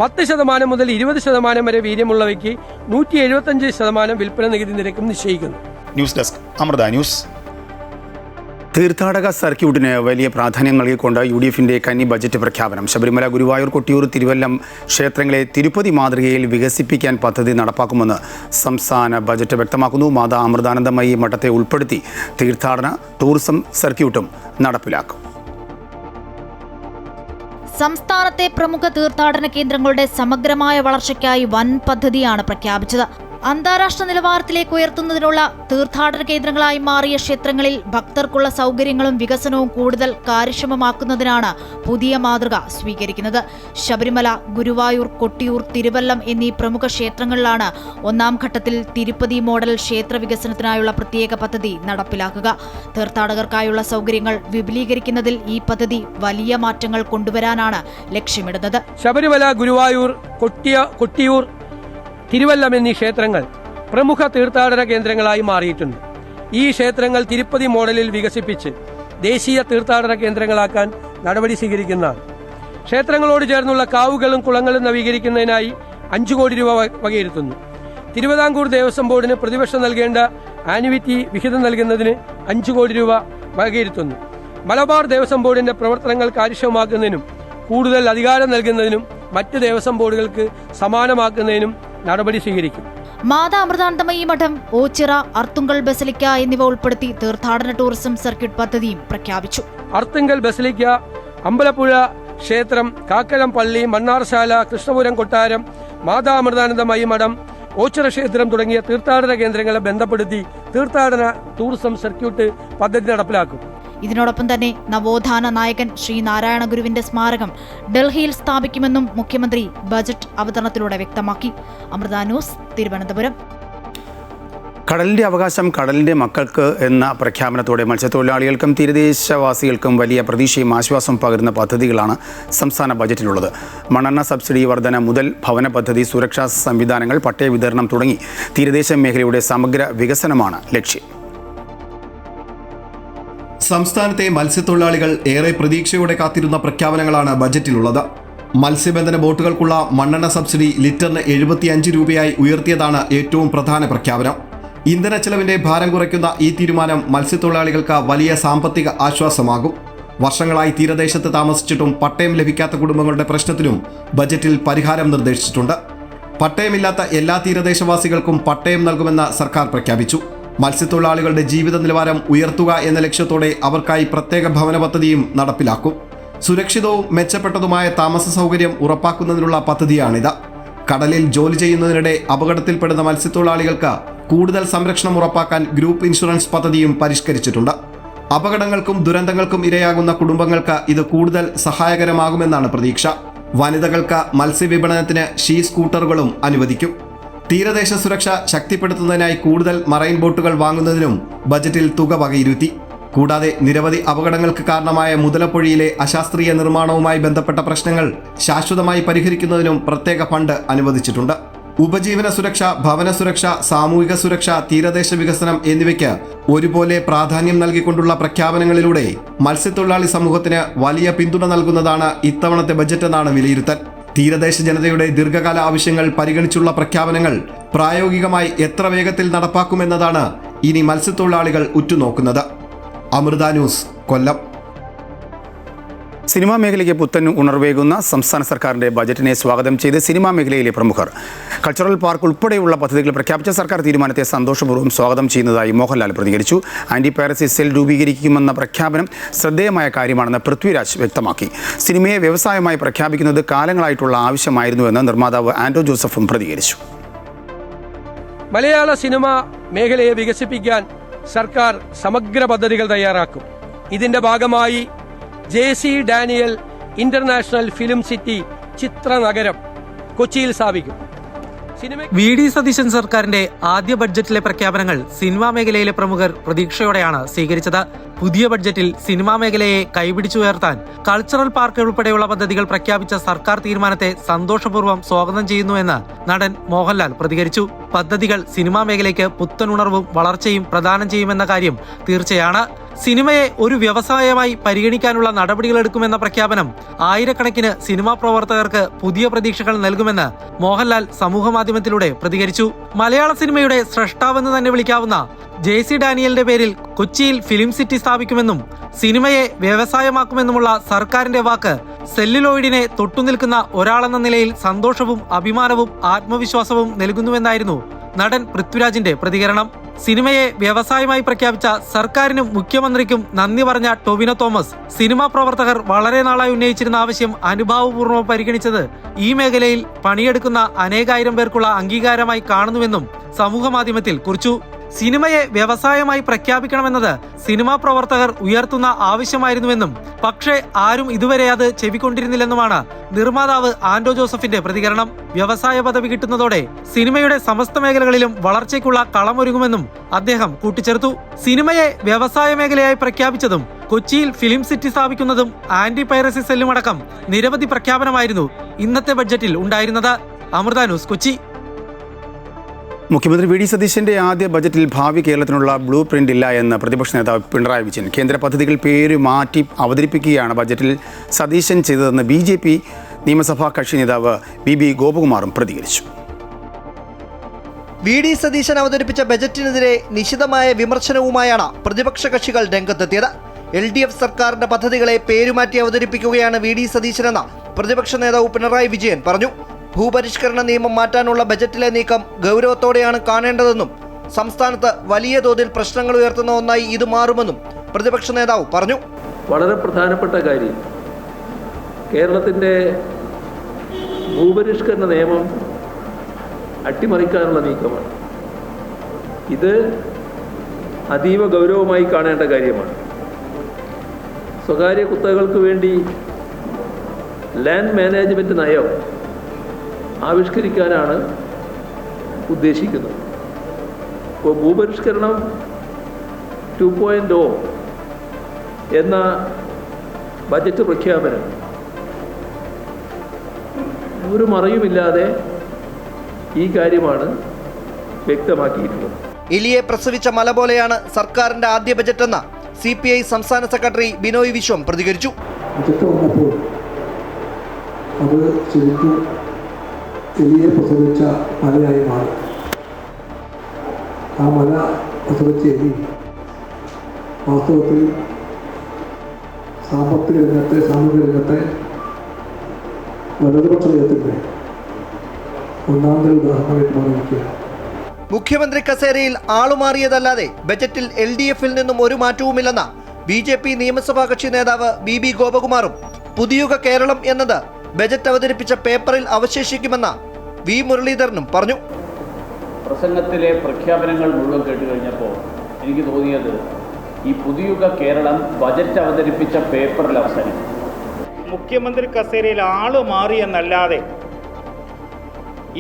10% മുതൽ 20% വരെ വീര്യമുള്ളവയ്ക്ക് 175% വിൽപ്പന നികുതി നിരക്കും നിശ്ചയിക്കുന്നു. News desk Amrita News. തീർത്ഥാടക സർക്യൂട്ടിന് വലിയ പ്രാധാന്യം നൽകിക്കൊണ്ട് UDFന്റെ കന്നി ബജറ്റ് പ്രഖ്യാപനം. ശബരിമല, ഗുരുവായൂർ, കൊട്ടിയൂർ, തിരുവല്ലം ക്ഷേത്രങ്ങളെ തിരുപ്പതി മാതൃകയിൽ വികസിപ്പിക്കാൻ പദ്ധതി നടപ്പാക്കുമെന്ന് സംസ്ഥാന ബജറ്റ് വ്യക്തമാക്കുന്നു. മാതാ അമൃതാനന്ദമയി മഠത്തെ ഉൾപ്പെടുത്തി തീർത്ഥാടന ടൂറിസം സർക്യൂട്ടും നടപ്പിലാക്കും. സംസ്ഥാനത്തെ പ്രമുഖ തീർത്ഥാടന കേന്ദ്രങ്ങളുടെ സമഗ്രമായ വളർച്ചയ്ക്കായി വൻ പദ്ധതിയാണ് പ്രഖ്യാപിച്ചത്. അന്താരാഷ്ട്ര നിലവാരത്തിലേക്ക് ഉയർത്തുന്നതിനുള്ള തീർത്ഥാടന കേന്ദ്രങ്ങളായി മാറിയ ക്ഷേത്രങ്ങളിൽ ഭക്തർക്കുള്ള സൗകര്യങ്ങളും വികസനവും കൂടുതൽ കാര്യക്ഷമമാക്കുന്നതിനാണ് പുതിയ മാതൃക സ്വീകരിക്കുന്നത്. ശബരിമല, ഗുരുവായൂർ, കൊട്ടിയൂർ, തിരുവല്ലം എന്നീ പ്രമുഖ ക്ഷേത്രങ്ങളിലാണ് ഒന്നാം ഘട്ടത്തിൽ തിരുപ്പതി മോഡൽ ക്ഷേത്ര വികസനത്തിനായുള്ള പ്രത്യേക പദ്ധതി നടപ്പിലാക്കുക. തീർത്ഥാടകർക്കായുള്ള സൗകര്യങ്ങൾ വിപുലീകരിക്കുന്നതിൽ ഈ പദ്ധതി വലിയ മാറ്റങ്ങൾ കൊണ്ടുവരാനാണ് ലക്ഷ്യമിടുന്നത്. ശബരിമല, ഗുരുവായൂർ, കൊട്ടിയൂർ, തിരുവല്ലം എന്നീ ക്ഷേത്രങ്ങൾ പ്രമുഖ തീർത്ഥാടന കേന്ദ്രങ്ങളായി മാറിയിട്ടുണ്ട്. ഈ ക്ഷേത്രങ്ങൾ തിരുപ്പതി മോഡലിൽ വികസിപ്പിച്ച് ദേശീയ തീർത്ഥാടന കേന്ദ്രങ്ങളാക്കാൻ നടപടി സ്വീകരിക്കുന്നതാണ്. ക്ഷേത്രങ്ങളോട് ചേർന്നുള്ള കാവുകളും കുളങ്ങളും നവീകരിക്കുന്നതിനായി 5 കോടി രൂപ വകയിരുത്തുന്നു. തിരുവിതാംകൂർ ദേവസ്വം ബോർഡിന് പ്രതിവർഷം നൽകേണ്ട ആനുവിറ്റി വിഹിതം നൽകുന്നതിന് 5 കോടി രൂപ വകയിരുത്തുന്നു. മലബാർ ദേവസ്വം ബോർഡിന്റെ പ്രവർത്തനങ്ങൾ കാര്യക്ഷമമാക്കുന്നതിനും കൂടുതൽ അധികാരം നൽകുന്നതിനും മറ്റ് ദേവസ്വം ബോർഡുകൾക്ക് സമാനമാക്കുന്നതിനും നടപടി സ്വീകരിക്കും. മാതാ അമൃതാനന്ദമയി മഠം, ഓച്ചിറ, അർത്തുങ്കൽ ബസലിക്ക എന്നിവ ഉൾപ്പെടുത്തി തീർത്ഥാടന ടൂറിസം സർക്യൂട്ട് പദ്ധതിയും പ്രഖ്യാപിച്ചു. അർത്തുങ്കൽ ബസലിക്ക, അമ്പലപ്പുഴ ക്ഷേത്രം, കാക്കലം പള്ളി, മണ്ണാർശാല, കൃഷ്ണപുരം കൊട്ടാരം, മാതാ അമൃതാനന്ദമയി മഠം, ഓച്ചിറ ക്ഷേത്രം തുടങ്ങിയ തീർത്ഥാടന കേന്ദ്രങ്ങളെ ബന്ധപ്പെടുത്തി തീർത്ഥാടന ടൂറിസം സർക്യൂട്ട് പദ്ധതി നടപ്പിലാക്കും. ഇതിനോടൊപ്പം തന്നെ നവോത്ഥാന നായകൻ ശ്രീനാരായണ ഗുരുവിന്റെ സ്മാരകം ഡൽഹിയിൽ സ്ഥാപിക്കുമെന്നും മുഖ്യമന്ത്രി ബജറ്റ് അവതരണത്തിലൂടെ വ്യക്തമാക്കി. അമൃത ന്യൂസ്, തിരുവനന്തപുരം. കടലിന്റെ അവകാശം കടലിന്റെ മക്കൾക്ക് എന്ന പ്രഖ്യാപനത്തോടെ മത്സ്യത്തൊഴിലാളികൾക്കും തീരദേശവാസികൾക്കും വലിയ പ്രതീക്ഷയും ആശ്വാസം പകരുന്ന പദ്ധതികളാണ് സംസ്ഥാന ബജറ്റിലുള്ളത്. മണ്ണെണ്ണ സബ്സിഡി വർധന മുതൽ ഭവന പദ്ധതി, സുരക്ഷാ സംവിധാനങ്ങൾ, പട്ടയ വിതരണം തുടങ്ങി തീരദേശ മേഖലയുടെ സമഗ്ര വികസനമാണ് ലക്ഷ്യം. സംസ്ഥാനത്തെ മത്സ്യത്തൊഴിലാളികൾ ഏറെ പ്രതീക്ഷയോടെ കാത്തിരുന്ന പ്രഖ്യാപനങ്ങളാണ് ബജറ്റിലുള്ളത്. മത്സ്യബന്ധന ബോട്ടുകൾക്കുള്ള മണ്ണെണ്ണ സബ്സിഡി ലിറ്ററിന് 75 രൂപയായി ഉയർത്തിയതാണ് ഏറ്റവും പ്രധാന പ്രഖ്യാപനം. ഇന്ധന ചെലവിന്റെ ഭാരം കുറയ്ക്കുന്ന ഈ തീരുമാനം മത്സ്യത്തൊഴിലാളികൾക്ക് വലിയ സാമ്പത്തിക ആശ്വാസമാകും. വർഷങ്ങളായി തീരദേശത്ത് താമസിച്ചിട്ടും പട്ടയം ലഭിക്കാത്ത കുടുംബങ്ങളുടെ പ്രശ്നത്തിനും ബജറ്റിൽ പരിഹാരം നിർദ്ദേശിച്ചിട്ടുണ്ട്. പട്ടയമില്ലാത്ത എല്ലാ തീരദേശവാസികൾക്കും പട്ടയം നൽകുമെന്ന് സർക്കാർ പ്രഖ്യാപിച്ചു. മത്സ്യത്തൊഴിലാളികളുടെ ജീവിത നിലവാരം ഉയർത്തുക എന്ന ലക്ഷ്യത്തോടെ അവർക്കായി പ്രത്യേക ഭവന പദ്ധതിയും നടപ്പിലാക്കും. സുരക്ഷിതവും മെച്ചപ്പെട്ടതുമായ താമസ സൗകര്യം ഉറപ്പാക്കുന്നതിനുള്ള പദ്ധതിയാണിത്. കടലിൽ ജോലി ചെയ്യുന്നതിനിടെ അപകടത്തിൽപ്പെടുന്ന മത്സ്യത്തൊഴിലാളികൾക്ക് കൂടുതൽ സംരക്ഷണം ഉറപ്പാക്കാൻ ഗ്രൂപ്പ് ഇൻഷുറൻസ് പദ്ധതിയും പരിഷ്കരിച്ചിട്ടുണ്ട്. അപകടങ്ങൾക്കും ദുരന്തങ്ങൾക്കും ഇരയാകുന്ന കുടുംബങ്ങൾക്ക് ഇത് കൂടുതൽ സഹായകരമാകുമെന്നാണ് പ്രതീക്ഷ. വനിതകൾക്ക് മത്സ്യവിപണനത്തിന് ഷീ സ്കൂട്ടറുകളും അനുവദിക്കും. തീരദേശ സുരക്ഷ ശക്തിപ്പെടുത്തുന്നതിനായി കൂടുതൽ മറൈൻ ബോട്ടുകൾ വാങ്ങുന്നതിനും ബജറ്റിൽ തുക വകയിരുത്തി. കൂടാതെ നിരവധി അപകടങ്ങൾക്ക് കാരണമായ മുതലപ്പൊഴിയിലെ അശാസ്ത്രീയ നിർമ്മാണവുമായി ബന്ധപ്പെട്ട പ്രശ്നങ്ങൾ ശാശ്വതമായി പരിഹരിക്കുന്നതിനും പ്രത്യേക ഫണ്ട് അനുവദിച്ചിട്ടുണ്ട്. ഉപജീവന സുരക്ഷ, ഭവന സുരക്ഷ, സാമൂഹിക സുരക്ഷ, തീരദേശ വികസനം എന്നിവയ്ക്ക് ഒരുപോലെ പ്രാധാന്യം നൽകിക്കൊണ്ടുള്ള പ്രഖ്യാപനങ്ങളിലൂടെ മത്സ്യത്തൊഴിലാളി സമൂഹത്തിന് വലിയ പിന്തുണ നൽകുന്നതാണ് ഇത്തവണത്തെ ബജറ്റെന്നാണ് വിലയിരുത്തൽ. തീരദേശ ജനതയുടെ ദീർഘകാല ആവശ്യങ്ങൾ പരിഗണിച്ചുള്ള പ്രഖ്യാപനങ്ങൾ പ്രായോഗികമായി എത്ര വേഗത്തിൽ നടപ്പാക്കുമെന്നതാണ് ഇനി മത്സ്യത്തൊഴിലാളികൾ ഉറ്റുനോക്കുന്നത്. അമൃത ന്യൂസ്, കൊല്ലം. സിനിമാ മേഖലയ്ക്ക് പുത്തൻ ഉണർവേകുന്ന സംസ്ഥാന സർക്കാരിൻ്റെ ബജറ്റിനെ സ്വാഗതം ചെയ്ത് സിനിമാ മേഖലയിലെ പ്രമുഖർ. കൾച്ചറൽ പാർക്ക് ഉൾപ്പെടെയുള്ള പദ്ധതികൾ പ്രഖ്യാപിച്ച സർക്കാർ തീരുമാനത്തെ സന്തോഷപൂർവ്വം സ്വാഗതം ചെയ്യുന്നതായി മോഹൻലാൽ പ്രതികരിച്ചു. ആന്റി പൈറസി സെൽ രൂപീകരിക്കുമെന്ന പ്രഖ്യാപനം ശ്രദ്ധേയമായ കാര്യമാണെന്ന് പൃഥ്വിരാജ് വ്യക്തമാക്കി. സിനിമയെ വ്യവസായമായി പ്രഖ്യാപിക്കുന്നത് കാലങ്ങളായിട്ടുള്ള ആവശ്യമായിരുന്നുവെന്ന് നിർമ്മാതാവ് ആൻഡോ ജോസഫും പ്രതികരിച്ചു. മലയാള സിനിമ മേഖലയെ വികസിപ്പിക്കാൻ സർക്കാർ സമഗ്ര പദ്ധതികൾ തയ്യാറാക്കും. ഇതിന്റെ ഭാഗമായി JC Daniel international film city ചിത്രനഗരം കൊച്ചിയിൽ സ്ഥാപിക്കും. Cinema VD. സതീശൻ സർക്കാരിന്റെ ആദ്യ ബഡ്ജറ്റിലെ പ്രഖ്യാപനങ്ങൾ സിനിമാ മേഖലയിലെ പ്രമുഖർ പ്രതീക്ഷയോടെയാണ് സ്വീകരിച്ചത്. പുതിയ ബഡ്ജറ്റിൽ സിനിമാ മേഖലയെ കൈപിടിച്ചുയർത്താൻ കൾച്ചറൽ പാർക്ക് ഉൾപ്പെടെയുള്ള പദ്ധതികൾ പ്രഖ്യാപിച്ച സർക്കാർ തീരുമാനത്തെ സന്തോഷപൂർവ്വം സ്വാഗതം ചെയ്യുന്നുവെന്ന് നടൻ മോഹൻലാൽ പ്രതികരിച്ചു. പദ്ധതികൾ സിനിമാ മേഖലയ്ക്ക് പുത്തനുണർവും വളർച്ചയും പ്രദാനം ചെയ്യുമെന്ന കാര്യം തീർച്ചയാണ്. സിനിമയെ ഒരു വ്യവസായമായി പരിഗണിക്കാനുള്ള നടപടികളെടുക്കുമെന്ന പ്രഖ്യാപനം ആയിരക്കണക്കിന് സിനിമാ പ്രവർത്തകർക്ക് പുതിയ പ്രതീക്ഷകൾ നൽകുമെന്ന് മോഹൻലാൽ സമൂഹമാധ്യമത്തിലൂടെ പ്രതികരിച്ചു. മലയാള സിനിമയുടെ സ്രഷ്ടാവെന്ന് തന്നെ വിളിക്കാവുന്ന JC ഡാനിയലിന്റെ പേരിൽ കൊച്ചിയിൽ ഫിലിം സിറ്റി സ്ഥാപിക്കുമെന്നും സിനിമയെ വ്യവസായമാക്കുമെന്നുമുള്ള സർക്കാരിന്റെ വാക്ക് സെല്ലുലോയിഡിനെ തൊട്ടുനിൽക്കുന്ന ഒരാളെന്ന നിലയിൽ സന്തോഷവും അഭിമാനവും ആത്മവിശ്വാസവും നൽകുന്നുവെന്നായിരുന്നു നടൻ പൃഥ്വിരാജിന്റെ പ്രതികരണം. സിനിമയെ വ്യവസായമായി പ്രഖ്യാപിച്ച സർക്കാരിനും മുഖ്യമന്ത്രിക്കും നന്ദി പറഞ്ഞ ടൊവിനോ തോമസ്, സിനിമാ പ്രവർത്തകർ വളരെ നാളായി ഉന്നയിച്ചിരുന്ന ആവശ്യം അനുഭാവപൂർവ്വം പരിഗണിച്ചത് ഈ മേഖലയിൽ പണിയെടുക്കുന്ന അനേകായിരം പേർക്കുള്ള അംഗീകാരമായി കാണുന്നുവെന്നും സമൂഹമാധ്യമത്തിൽ കുറിച്ചു. സിനിമയെ വ്യവസായമായി പ്രഖ്യാപിക്കണമെന്നത് സിനിമാ പ്രവർത്തകർ ഉയർത്തുന്ന ആവശ്യമായിരുന്നുവെന്നും പക്ഷേ ആരും ഇതുവരെ അത് ചെവിക്കൊണ്ടിരുന്നില്ലെന്നുമാണ് നിർമ്മാതാവ് ആൻഡോ ജോസഫിന്റെ പ്രതികരണം. വ്യവസായ പദവി കിട്ടുന്നതോടെ സിനിമയുടെ സമസ്ത മേഖലകളിലും വളർച്ചയ്ക്കുള്ള കളമൊരുങ്ങുമെന്നും അദ്ദേഹം കൂട്ടിച്ചേർത്തു. സിനിമയെ വ്യവസായ മേഖലയായി പ്രഖ്യാപിച്ചതും കൊച്ചിയിൽ ഫിലിം സിറ്റി സ്ഥാപിക്കുന്നതും ആന്റി പൈറസി സെല്ലുമടക്കം നിരവധി പ്രഖ്യാപനമായിരുന്നു ഇന്നത്തെ ബഡ്ജറ്റിൽ ഉണ്ടായിരുന്നത്. അമൃത ന്യൂസ്, കൊച്ചി. മുഖ്യമന്ത്രി വി.ഡി. സതീശന്റെ ആദ്യ ബജറ്റിൽ ഭാവി കേരളത്തിനുള്ള ബ്ലൂ പ്രിന്റ് ഇല്ല എന്ന് പ്രതിപക്ഷ നേതാവ് പിണറായി വിജയൻ. കേന്ദ്ര പദ്ധതികൾ പേര് മാറ്റി അവതരിപ്പിക്കുകയാണ് ബജറ്റിൽ സതീശൻ ചെയ്തതെന്ന് BJP നിയമസഭാ കക്ഷി നേതാവ് VB ഗോപകുമാറും പ്രതികരിച്ചു. വി.ഡി. സതീശൻ അവതരിപ്പിച്ച ബജറ്റിനെതിരെ നിശിതമായ വിമർശനവുമായാണ് പ്രതിപക്ഷ കക്ഷികൾ രംഗത്തെത്തിയത്. LDF സർക്കാരിന്റെ പദ്ധതികളെ പേരുമാറ്റി അവതരിപ്പിക്കുകയാണ് വി.ഡി. സതീശനെന്ന് പ്രതിപക്ഷ നേതാവ് പിണറായി വിജയൻ പറഞ്ഞു. ഭൂപരിഷ്കരണ നിയമം മാറ്റാനുള്ള ബജറ്റിലെ നീക്കം ഗൗരവത്തോടെയാണ് കാണേണ്ടതെന്നും സംസ്ഥാനത്ത് വലിയ തോതിൽ പ്രശ്നങ്ങൾ ഉയർത്തുന്ന ഒന്നായി ഇത് മാറുമെന്നും പ്രതിപക്ഷ നേതാവ് പറഞ്ഞു. വളരെ പ്രധാനപ്പെട്ട കാര്യം, കേരളത്തിൻ്റെ ഭൂപരിഷ്കരണ നിയമം അട്ടിമറിക്കാനുള്ള നീക്കമാണ്. ഇത് അതീവ ഗൗരവമായി കാണേണ്ട കാര്യമാണ്. സ്വകാര്യ കുത്തകൾക്ക് വേണ്ടി ലാൻഡ് മാനേജ്മെൻറ്റ് നയം ആവിഷ്കരിക്കാനാണ് ഉദ്ദേശിക്കുന്നത്. ഇപ്പോൾ ഭൂപരിഷ്കരണം 2.0 എന്ന ബജറ്റ് പ്രഖ്യാപനം ഒരു മറയുമില്ലാതെ ഈ കാര്യമാണ് വ്യക്തമാക്കിയിട്ടുള്ളത്. എലിയെ പ്രസവിച്ച മല പോലെയാണ് സർക്കാരിന്റെ ആദ്യ ബജറ്റെന്ന് CPI സംസ്ഥാന സെക്രട്ടറി ബിനോയ് വിശ്വം പ്രതികരിച്ചു. അത് ശരിക്കും എലിയെ പ്രസവിച്ച മലയായി മാറി. ആ മല പ്രസവിച്ച എലി വാസ്തവത്തിൽ സാമ്പത്തിക രംഗത്തെ സാമൂഹിക രംഗത്തെ വലതുപക്ഷ നയത്തിൻ്റെ ഒന്നാമത്തെ ഉദാഹരണമായിട്ട് മാറിയിരിക്കുകയാണ്. മുഖ്യമന്ത്രി കസേരയിൽ ആളുമാറിയതല്ലാതെ ബജറ്റിൽ LDFിൽ നിന്നും ഒരു മാറ്റവുമില്ലെന്ന BJP നിയമസഭാ കക്ഷി നേതാവ് VB ഗോപകുമാറും പുതിയുഗ കേരളം എന്നത് ബജറ്റ് അവതരിപ്പിച്ച പേപ്പറിൽ അവശേഷിക്കുമെന്ന V മുരളീധരനും പറഞ്ഞു. പ്രസംഗത്തിലെ പ്രഖ്യാപനങ്ങൾ മുഴുവൻ കേട്ടുകഴിഞ്ഞപ്പോൾ എനിക്ക് തോന്നിയത് ഈ പുതിയുഗ കേരളം ബജറ്റ് അവതരിപ്പിച്ച പേപ്പറിൽ അവസാനിക്കും. മുഖ്യമന്ത്രി കസേരയിൽ ആള് മാറിയെന്നല്ലാതെ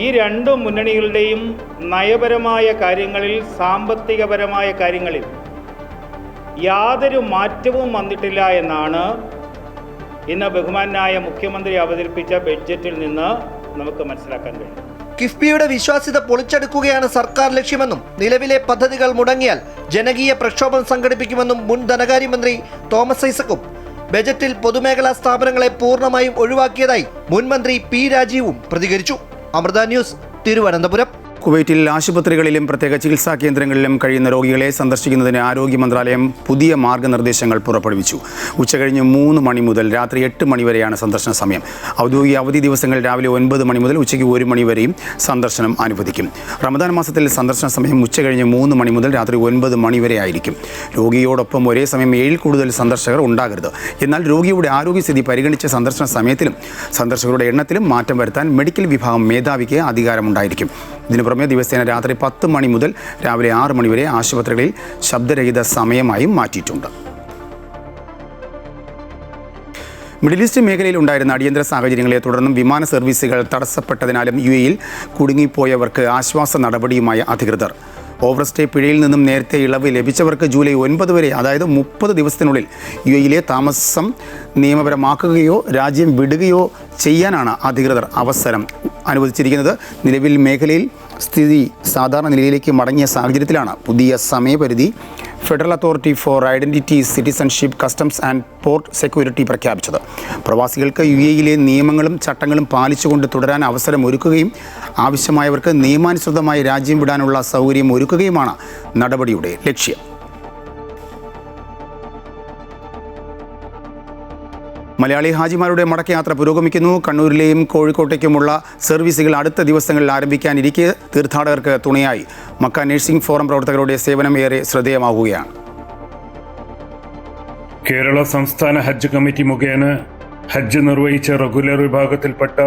ഈ രണ്ടു മുന്നണികളുടെയും നയപരമായ കാര്യങ്ങളിൽ, സാമ്പത്തികപരമായ കാര്യങ്ങളിൽ യാതൊരു മാറ്റവും വന്നിട്ടില്ല എന്നാണ് ഇന്ന് ബഹുമാനായ മുഖ്യമന്ത്രി അവതരിപ്പിച്ച ബഡ്ജറ്റിൽ നിന്ന് നമുക്ക് മനസ്സിലാക്കാൻ കഴിയും. കിഫ്ബിയുടെ വിശ്വാസ്യത പൊളിച്ചെടുക്കുകയാണ് സർക്കാർ ലക്ഷ്യമെന്നും നിലവിലെ പദ്ധതികൾ മുടങ്ങിയാൽ ജനകീയ പ്രക്ഷോഭം സംഘടിപ്പിക്കുമെന്നും മുൻ ധനകാര്യമന്ത്രി തോമസ് ഐസക്കും ബജറ്റിൽ പൊതുമേഖലാ സ്ഥാപനങ്ങളെ പൂർണ്ണമായും ഒഴിവാക്കിയതായി മുൻ മന്ത്രി P രാജീവും പ്രതികരിച്ചു. അമൃത ന്യൂസ്, തിരുവനന്തപുരം. കുവൈറ്റിൽ ആശുപത്രികളിലും പ്രത്യേക ചികിത്സാ കേന്ദ്രങ്ങളിലും കഴിയുന്ന രോഗികളെ സന്ദർശിക്കുന്നതിന് ആരോഗ്യ മന്ത്രാലയം പുതിയ മാർഗനിർദ്ദേശങ്ങൾ പുറപ്പെടുവിച്ചു. ഉച്ചകഴിഞ്ഞ് 3 മണി മുതൽ രാത്രി 8 മണി വരെയാണ് സന്ദർശന സമയം. ഔദ്യോഗിക അവധി ദിവസങ്ങൾ രാവിലെ 9 മണി മുതൽ ഉച്ചയ്ക്ക് 1 മണി വരെയും സന്ദർശനം അനുവദിക്കും. റമദാൻ മാസത്തിൽ സന്ദർശന സമയം ഉച്ചകഴിഞ്ഞ് 3 മണി മുതൽ രാത്രി 9 മണി വരെ ആയിരിക്കും. രോഗിയോടൊപ്പം ഒരേ സമയം 7 കൂടുതൽ സന്ദർശകർ ഉണ്ടാകരുത്. എന്നാൽ രോഗിയുടെ ആരോഗ്യസ്ഥിതി പരിഗണിച്ച് സന്ദർശന സമയത്തിലും സന്ദർശകരുടെ എണ്ണത്തിലും മാറ്റം വരുത്താൻ മെഡിക്കൽ വിഭാഗം മേധാവിക്ക് അധികാരമുണ്ടായിരിക്കും. ഇതിനു പുറമെ ദിവസേന രാത്രി 10 മണി മുതൽ രാവിലെ 6 മണി വരെ ആശുപത്രികളിൽ ശബ്ദരഹിത സമയമായും മാറ്റിയിട്ടുണ്ട്. മിഡിൽ ഈസ്റ്റ് മേഖലയിൽ ഉണ്ടായിരുന്ന അടിയന്തര സാഹചര്യങ്ങളെ തുടർന്നും വിമാന സർവീസുകൾ തടസ്സപ്പെട്ടതിനാലും UAE-യിൽ കുടുങ്ങിപ്പോയവർക്ക് ആശ്വാസ നടപടിയുമായ അധികൃതർ. ഓവർസ്റ്റേ പിഴയിൽ നിന്നും നേരത്തെ ഇളവ് ലഭിച്ചവർക്ക് ജൂലൈ 9 വരെ, അതായത് 30 ദിവസത്തിനുള്ളിൽ UAE-യിലെ താമസം നിയമപരമാക്കുകയോ രാജ്യം വിടുകയോ ചെയ്യാനാണ് അധികൃതർ അവസരം അനുവദിച്ചിരിക്കുന്നത്. നിലവിൽ മേഖലയിൽ സ്ഥിതി സാധാരണ നിലയിലേക്ക് മടങ്ങിയ സാഹചര്യത്തിലാണ് പുതിയ സമയപരിധി federal authority four identity, citizenship, customs and port security പ്രഖ്യാപിച്ചത്. പ്രവാസികൾക്ക് UAE-യിലെ നിയമങ്ങളും ചട്ടങ്ങളും പാലിച്ചുകൊണ്ട് തുടരാൻ അവസരം ഒരുക്കുകയും ആവശ്യമായവർക്ക് നിയമാനുസൃതമായി രാജ്യം വിടാനുള്ള സൗകര്യം ഒരുക്കുകയുമാണ് നടപടിയുടെ ലക്ഷ്യം. മലയാളി ഹാജിമാരുടെ മടക്കയാത്ര പുരോഗമിക്കുന്നു. കണ്ണൂരിലെയും കോഴിക്കോട്ടേക്കുമുള്ള സർവീസുകൾ അടുത്ത ദിവസങ്ങളിൽ ആരംഭിക്കാനിരിക്കെ തീർത്ഥാടകർക്ക് തുണയായി മക്ക നഴ്സിംഗ് ഫോറം പ്രവർത്തകരുടെ സേവനം ഏറെ ശ്രദ്ധേയമാവുകയാണ്. കേരള സംസ്ഥാന ഹജ്ജ് കമ്മിറ്റി മുഖേന ഹജ്ജ് നിർവഹിച്ച റെഗുലർ വിഭാഗത്തിൽപ്പെട്ട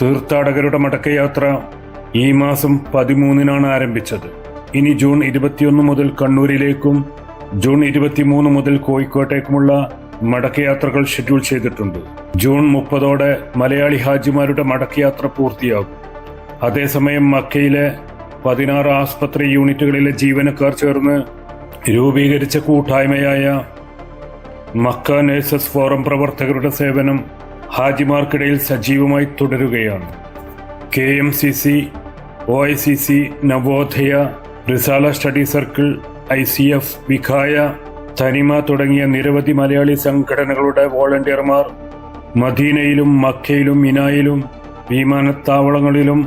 തീർത്ഥാടകരുടെ മടക്കയാത്ര ഈ മാസം 13-നാണ് ആരംഭിച്ചത്. ഇനി ജൂൺ 21 മുതൽ കണ്ണൂരിലേക്കും ജൂൺ 23 മുതൽ കോഴിക്കോട്ടേക്കുമുള്ള മടക്കയാത്രകൾ ഷെഡ്യൂൾ ചെയ്തിട്ടുണ്ട്. ജൂൺ 30-ഓടെ മലയാളി ഹാജിമാരുടെ മടക്കയാത്ര പൂർത്തിയാകും. അതേസമയം മക്കയിലെ 16 ആസ്പത്രി യൂണിറ്റുകളിലെ ജീവനക്കാർ ചേർന്ന് രൂപീകരിച്ച കൂട്ടായ്മയായ മക്ക നേഴ്സസ് ഫോറം പ്രവർത്തകരുടെ സേവനം ഹാജിമാർക്കിടയിൽ സജീവമായി തുടരുകയാണ്. KMCC, OICC, Navodaya, Risala study circle, ICF, Vikhaya, Thanima തുടങ്ങിയ നിരവധി മലയാളി സംഘടനകളുടെ വോളണ്ടിയർമാർ മദീനയിലും മക്കയിലും മിനായിലും വിമാനത്താവളങ്ങളിലും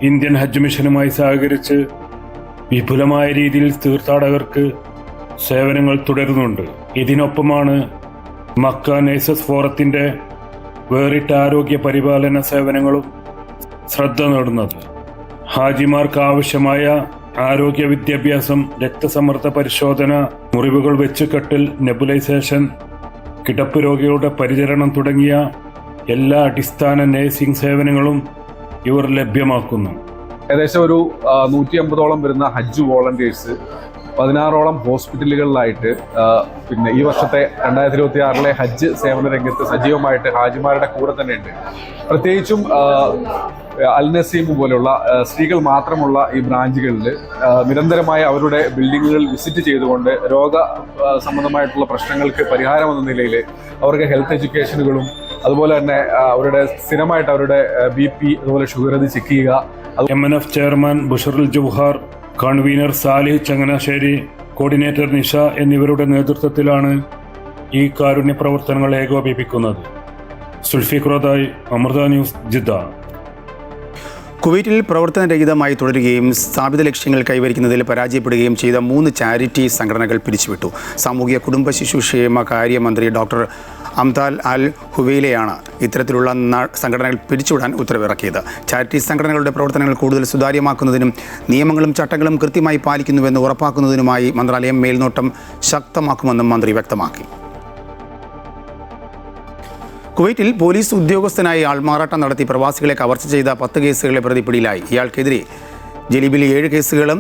ഇന്ത്യൻ ഹജ്ജ് മിഷനുമായി സഹകരിച്ച് വിപുലമായ രീതിയിൽ തീർത്ഥാടകർക്ക് സേവനങ്ങൾ തുടരുന്നുണ്ട്. ഇതിനൊപ്പമാണ് മക്ക നേഴ്സസ് ഫോറത്തിൻ്റെ വേറിട്ട ആരോഗ്യ പരിപാലന സേവനങ്ങളും ശ്രദ്ധ നേടുന്നത്. ഹാജിമാർക്ക് ആവശ്യമായ ആരോഗ്യ വിദ്യാഭ്യാസം, രക്തസമ്മർദ്ദ പരിശോധന, മുറിവുകൾ വെച്ചുകെട്ടൽ, നെബുലൈസേഷൻ, കിടപ്പ് രോഗികളുടെ പരിചരണം തുടങ്ങിയ എല്ലാ അടിസ്ഥാന നഴ്സിംഗ് സേവനങ്ങളും ഇവർ ലഭ്യമാക്കുന്നു. ഏകദേശം ഒരു 150ഓളം വരുന്ന ഹജ്ജ് വോളണ്ടിയേഴ്സ് 16ഓളം ഹോസ്പിറ്റലുകളിലായിട്ട് പിന്നെ ഈ വർഷത്തെ 2026 ഹജ്ജ് സേവന രംഗത്ത് സജീവമായിട്ട് ഹാജിമാരുടെ കൂടെ തന്നെയുണ്ട്. പ്രത്യേകിച്ചും അൽ നസീം പോലുള്ള സ്ത്രീകൾ മാത്രമുള്ള ഈ ബ്രാഞ്ചുകളിൽ നിരന്തരമായി അവരുടെ ബിൽഡിങ്ങുകൾ വിസിറ്റ് ചെയ്തുകൊണ്ട് രോഗ സംബന്ധമായിട്ടുള്ള പ്രശ്നങ്ങൾക്ക് പരിഹാരമെന്ന നിലയിൽ അവർക്ക് ഹെൽത്ത് എഡ്യൂക്കേഷനുകളും അതുപോലെ തന്നെ അവരുടെ സ്ഥിരമായിട്ട് അവരുടെ BP അതുപോലെ ഷുഗർ അത് ചെക്ക് ചെയ്യുക. MNF chairman Bushrul Jouhar, convener Salih Changanassery, coordinator Nisha എന്നിവരുടെ നേതൃത്വത്തിലാണ് ഈ കാരുണ്യ പ്രവർത്തനങ്ങൾ ഏകോപിപ്പിക്കുന്നത്. സുൽഫിഖ്റോദായി, അമൃത ന്യൂസ്, ജിദ്ദ. കുവൈറ്റിൽ പ്രവർത്തനരഹിതമായി തുടരുകയും സ്ഥാപിത ലക്ഷ്യങ്ങൾ കൈവരിക്കുന്നതിൽ പരാജയപ്പെടുകയും ചെയ്ത 3 ചാരിറ്റി സംഘടനകൾ പിരിച്ചുവിട്ടു. സാമൂഹിക കുടുംബ ശിശുക്ഷേമ കാര്യമന്ത്രി ഡോക്ടർ അംതാൽ അൽ ഹുവൈലയാണ് ഇത്തരത്തിലുള്ള സംഘടനകൾ പിരിച്ചുവിടാൻ ഉത്തരവിറക്കിയത്. ചാരിറ്റി സംഘടനകളുടെ പ്രവർത്തനങ്ങൾ കൂടുതൽ സുതാര്യമാക്കുന്നതിനും നിയമങ്ങളും ചട്ടങ്ങളും കൃത്യമായി പാലിക്കുന്നുവെന്ന് ഉറപ്പാക്കുന്നതിനുമായി മന്ത്രാലയം മേൽനോട്ടം ശക്തമാക്കുമെന്നും മന്ത്രി വ്യക്തമാക്കി. കുവൈറ്റിൽ പോലീസ് ഉദ്യോഗസ്ഥനായി ആൾമാറാട്ടം നടത്തി പ്രവാസികളെ കവർച്ച ചെയ്ത 10 കേസുകളെ പ്രതി പിടിയിലായി. ഇയാൾക്കെതിരെ ജലീബിൽ 7 കേസുകളും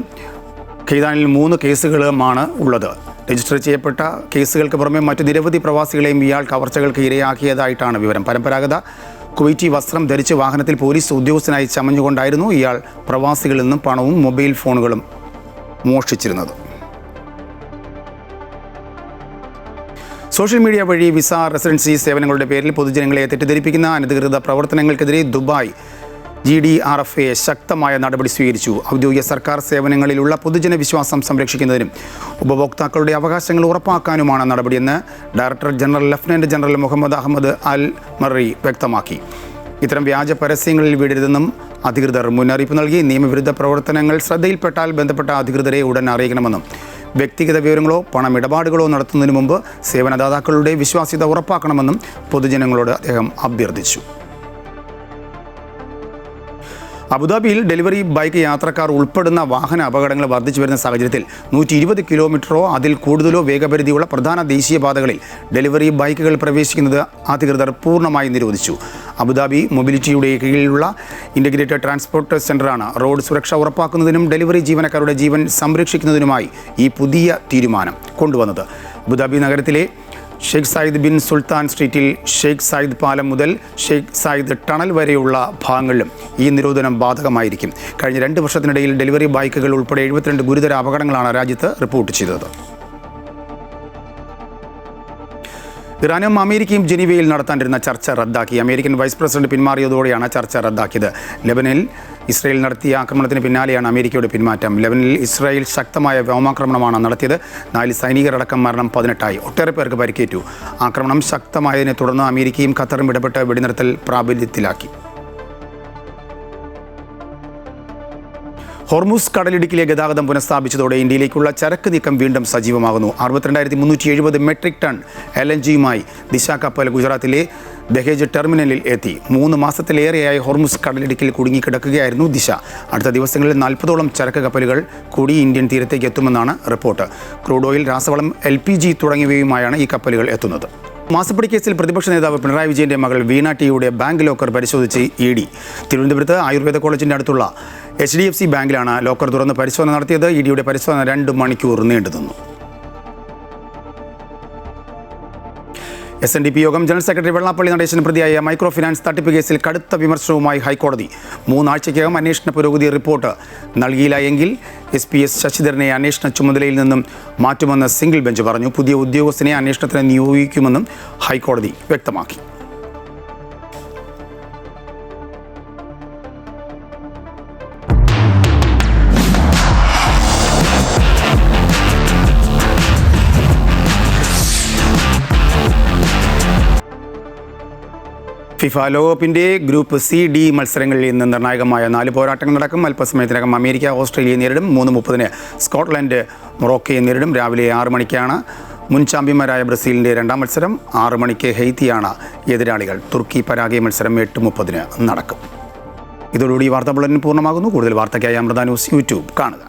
ഖെയ്താനിൽ 3 കേസുകളുമാണ് ഉള്ളത്. രജിസ്റ്റർ ചെയ്യപ്പെട്ട കേസുകൾക്ക് പുറമെ മറ്റ് നിരവധി പ്രവാസികളെയും ഇയാൾ കവർച്ചകൾക്ക് ഇരയാക്കിയതായിട്ടാണ് വിവരം. പരമ്പരാഗത കുവൈറ്റി വസ്ത്രം ധരിച്ച് വാഹനത്തിൽ പോലീസ് ഉദ്യോഗസ്ഥനായി ചമഞ്ഞുകൊണ്ടായിരുന്നു ഇയാൾ പ്രവാസികളിൽ നിന്നും പണവും മൊബൈൽ ഫോണുകളും മോഷ്ടിച്ചിരുന്നത്. സോഷ്യൽ മീഡിയ വഴി വിസ, റെസിഡൻസി സേവനങ്ങളുടെ പേരിൽ പൊതുജനങ്ങളെ തെറ്റിദ്ധരിപ്പിക്കുന്ന അനധികൃത പ്രവർത്തനങ്ങൾക്കെതിരെ ദുബായ് GDRFA ശക്തമായ നടപടി സ്വീകരിച്ചു. ഔദ്യോഗിക സർക്കാർ സേവനങ്ങളിലുള്ള പൊതുജന വിശ്വാസം സംരക്ഷിക്കുന്നതിനും ഉപഭോക്താക്കളുടെ അവകാശങ്ങൾ ഉറപ്പാക്കാനുമാണ് നടപടിയെന്ന് director general lieutenant general Mohammed Ahmed Al Marri വ്യക്തമാക്കി. ഇത്തരം വ്യാജ പരസ്യങ്ങളിൽ വീഴരുതെന്നും അധികൃതർ മുന്നറിയിപ്പ് നൽകി. നിയമവിരുദ്ധ പ്രവർത്തനങ്ങൾ ശ്രദ്ധയിൽപ്പെട്ടാൽ ബന്ധപ്പെട്ട അധികൃതരെ ഉടൻ അറിയിക്കണമെന്നും വ്യക്തിഗത വിവരങ്ങളോ പണമിടപാടുകളോ നടത്തുന്നതിന് മുമ്പ് സേവനദാതാക്കളുടെ വിശ്വാസ്യത ഉറപ്പാക്കണമെന്നും പൊതുജനങ്ങളോട് അദ്ദേഹം അഭ്യർത്ഥിച്ചു. അബുദാബിയിൽ ഡെലിവറി ബൈക്ക് യാത്രക്കാർ ഉൾപ്പെടുന്ന വാഹന അപകടങ്ങൾ വർദ്ധിച്ചു വരുന്ന സാഹചര്യത്തിൽ 120 കിലോമീറ്ററോ അതിൽ കൂടുതലോ വേഗപരിധിയുള്ള പ്രധാന ദേശീയപാതകളിൽ ഡെലിവറി ബൈക്കുകൾ പ്രവേശിക്കുന്നത് അധികൃതർ പൂർണ്ണമായി നിരോധിച്ചു. അബുദാബി മൊബിലിറ്റിയുടെ കീഴിലുള്ള ഇൻ്റഗ്രേറ്റഡ് ട്രാൻസ്പോർട്ട് സെൻ്ററാണ് റോഡ് സുരക്ഷ ഉറപ്പാക്കുന്നതിനും ഡെലിവറി ജീവനക്കാരുടെ ജീവൻ സംരക്ഷിക്കുന്നതിനുമായി ഈ പുതിയ തീരുമാനം കൊണ്ടുവന്നത്. അബുദാബി നഗരത്തിലെ ഷെയ്ഖ് സായിദ് ബിൻ സുൽത്താൻ സ്ട്രീറ്റിൽ ഷെയ്ഖ് സായിദ് പാലം മുതൽ ഷെയ്ഖ് സായിദ് ടണൽ വരെയുള്ള ഭാഗങ്ങളിലും ഈ നിരോധനം ബാധകമായിരിക്കും. കഴിഞ്ഞ 2 വർഷത്തിനിടയിൽ ഡെലിവറി ബൈക്കുകൾ ഉൾപ്പെടെ 72 ഗുരുതര അപകടങ്ങളാണ് രാജ്യത്ത് റിപ്പോർട്ട് ചെയ്തത്. ഇറാനും അമേരിക്കയും ജനീവയിൽ നടത്താനിരുന്ന ചർച്ച റദ്ദാക്കി. അമേരിക്കൻ വൈസ് പ്രസിഡന്റ് പിന്മാറിയതോടെയാണ് ചർച്ച റദ്ദാക്കിയത്. ലെബനനിൽ ഇസ്രായേൽ നടത്തിയ ആക്രമണത്തിന് പിന്നാലെയാണ് അമേരിക്കയുടെ പിന്മാറ്റം. ലെബനനിൽ ഇസ്രായേൽ ശക്തമായ വ്യോമാക്രമണമാണ് നടത്തിയത്. 4 സൈനികരടക്കം മരണം 18ആയി. ഒട്ടേറെ പേർക്ക് പരിക്കേറ്റു. ആക്രമണം ശക്തമായതിനെ തുടർന്ന് അമേരിക്കയും ഖത്തറും ഇടപെട്ട് വെടിനിർത്തൽ പ്രാബല്യത്തിലാക്കി. ഹോർമുസ് കടലിടുക്കിലെ ഗതാഗതം പുനഃസ്ഥാപിച്ചതോടെ ഇന്ത്യയിലേക്കുള്ള ചരക്ക് നീക്കം വീണ്ടും സജീവമാകുന്നു. 62,370 മെട്രിക് ടൺ LNGയുമായി ദിശ കപ്പൽ ഗുജറാത്തിലെ ദഹേജ് ടെർമിനലിൽ എത്തി. 3 മാസത്തിലേറെയായി ഹോർമുസ് കടലിടുക്കിൽ കുടുങ്ങിക്കിടക്കുകയായിരുന്നു ദിശ. അടുത്ത ദിവസങ്ങളിൽ 40ഓളം ചരക്ക് കപ്പലുകൾ കൂടി ഇന്ത്യൻ തീരത്തേക്ക് എത്തുമെന്നാണ് റിപ്പോർട്ട്. ക്രൂഡ് ഓയിൽ, രാസവളം, LPG തുടങ്ങിയവയുമായാണ് ഈ കപ്പലുകൾ എത്തുന്നത്. മാസപ്പടി കേസിൽ പ്രതിപക്ഷ നേതാവ് പിണറായി വിജയന്റെ മകൾ വീണ ടിയുടെ ബാങ്ക് ലോക്കർ പരിശോധിച്ച് ED. തിരുവനന്തപുരത്ത് ആയുർവേദ കോളേജിന്റെ അടുത്തുള്ള HDFC ബാങ്കിലാണ് ലോക്കർ തുറന്ന് പരിശോധന നടത്തിയത്. EDയുടെ പരിശോധന 2 മണിക്കൂർ നീണ്ടുനിന്നു. SNDP യോഗം ജനറൽ സെക്രട്ടറി വെള്ളാപ്പള്ളി നടേശന് പ്രതിയായ മൈക്രോ ഫിനാൻസ് തട്ടിപ്പ് കേസിൽ കടുത്ത വിമർശനവുമായി ഹൈക്കോടതി. 3 ആഴ്ചയ്ക്കകം അന്വേഷണ പുരോഗതി റിപ്പോർട്ട് നൽകിയില്ല എങ്കിൽ SPS ശശിധരനെ അന്വേഷണ ചുമതലയിൽ നിന്നും മാറ്റുമെന്ന് സിംഗിൾ ബെഞ്ച് പറഞ്ഞു. പുതിയ ഉദ്യോഗസ്ഥനെ അന്വേഷണത്തിന് നിയോഗിക്കുമെന്നും ഹൈക്കോടതി വ്യക്തമാക്കി. ഫിഫ ലോകകപ്പിൻ്റെ ഗ്രൂപ്പ് C-D മത്സരങ്ങളിൽ ഇന്ന് നിർണായകമായ 4 പോരാട്ടങ്ങൾ നടക്കും. അല്പസമയത്തിനകം അമേരിക്ക ഓസ്ട്രേലിയയെ നേരിടും. 3:30 സ്കോട്ട്ലൻഡ് മൊറോക്കയെ നേരിടും. രാവിലെ 6 മണിക്കാണ് മുൻ ചാമ്പ്യന്മാരായ ബ്രസീലിൻ്റെ 2ാം മത്സരം. 6 മണിക്ക് ഹെയ്ത്തിയാണ് എതിരാളികൾ. തുർക്കി പരാഗ്വേ മത്സരം 8:30 നടക്കും. ഇതോടുകൂടി വാർത്താ ബുള്ളറ്റിൻ പൂർണ്ണമാകുന്നു. കൂടുതൽ വാർത്തയ്ക്കായി അമൃത ന്യൂസ് യൂട്യൂബ് കാണുക.